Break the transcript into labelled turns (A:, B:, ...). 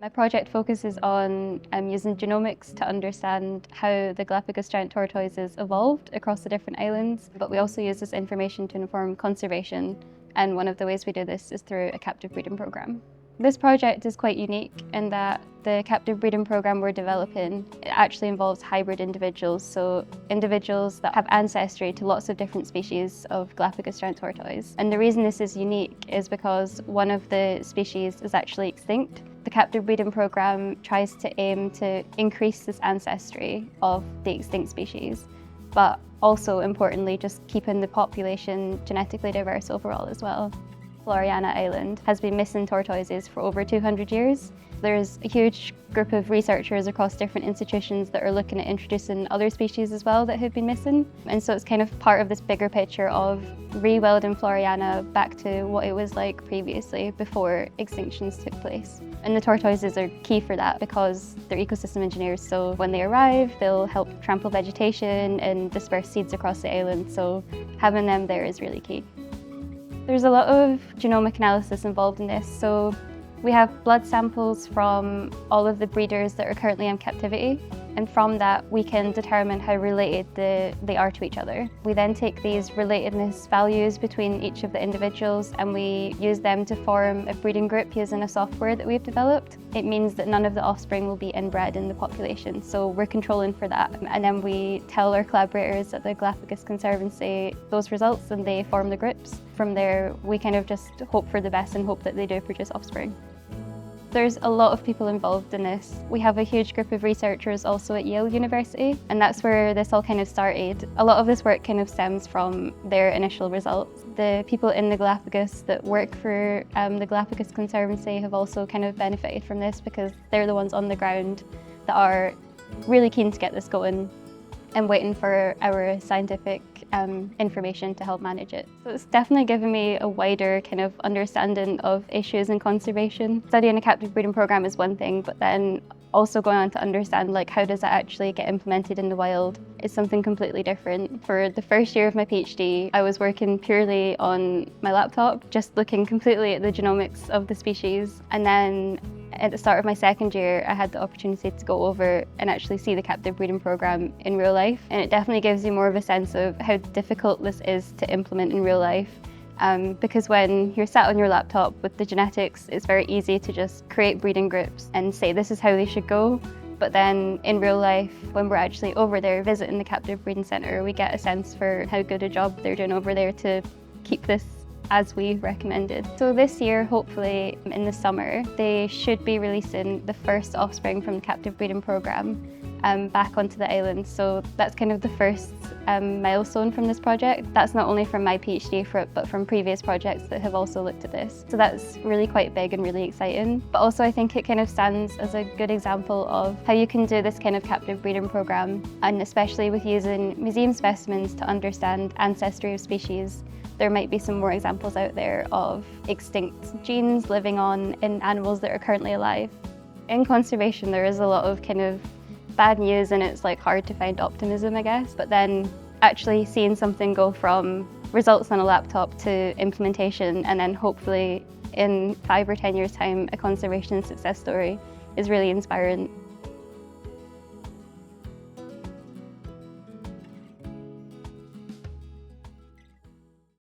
A: My project focuses on using genomics to understand how the Galapagos giant tortoises evolved across the different islands, but we also use this information to inform conservation, and one of the ways we do this is through a captive breeding program. This project is quite unique in that the captive breeding program we're developing, it actually involves hybrid individuals, so individuals that have ancestry to lots of different species of Galapagos giant tortoise. And the reason this is unique is because one of the species is actually extinct. The captive breeding program tries to aim to increase this ancestry of the extinct species, but also importantly just keeping the population genetically diverse overall as well. Floreana Island has been missing tortoises for over 200 years. There's a huge group of researchers across different institutions that are looking at introducing other species as well that have been missing. And so it's kind of part of this bigger picture of rewilding Floreana back to what it was like previously before extinctions took place. And the tortoises are key for that because they're ecosystem engineers, so when they arrive, they'll help trample vegetation and disperse seeds across the island, so having them there is really key. There's a lot of genomic analysis involved in this, so we have blood samples from all of the breeders that are currently in captivity, and from that we can determine how related they are to each other. We then take these relatedness values between each of the individuals and we use them to form a breeding group using a software that we've developed. It means that none of the offspring will be inbred in the population, so we're controlling for that. And then we tell our collaborators at the Galapagos Conservancy those results and they form the groups. From there, we kind of just hope for the best and hope that they do produce offspring. There's a lot of people involved in this. We have a huge group of researchers also at Yale University, and that's where this all kind of started. A lot of this work kind of stems from their initial results. The people in the Galapagos that work for the Galapagos Conservancy have also kind of benefited from this because they're the ones on the ground that are really keen to get this going and waiting for our scientific information to help manage it. So it's definitely given me a wider kind of understanding of issues in conservation. Studying a captive breeding program is one thing, but then also going on to understand like how does that actually get implemented in the wild is something completely different. For the first year of my PhD, I was working purely on my laptop, just looking completely at the genomics of the species. And then at the start of my second year, I had the opportunity to go over and actually see the captive breeding program in real life. And it definitely gives you more of a sense of how difficult this is to implement in real life. Because when you're sat on your laptop with the genetics, it's very easy to just create breeding groups and say this is how they should go. But then in real life, when we're actually over there visiting the captive breeding centre, we get a sense for how good a job they're doing over there to keep this as we recommended. So this year, hopefully in the summer, they should be releasing the first offspring from the captive breeding program back onto the island. So that's kind of the first milestone from this project. That's not only from my PhD for it, but from previous projects that have also looked at this. So that's really quite big and really exciting. But also I think it kind of stands as a good example of how you can do this kind of captive breeding program, and especially with using museum specimens to understand ancestry of species. There might be some more examples out there of extinct genes living on in animals that are currently alive. In conservation, there is a lot of kind of bad news and it's like hard to find optimism, I guess. But then actually seeing something go from results on a laptop to implementation and then hopefully in 5 or 10 years' time, a conservation success story is really inspiring.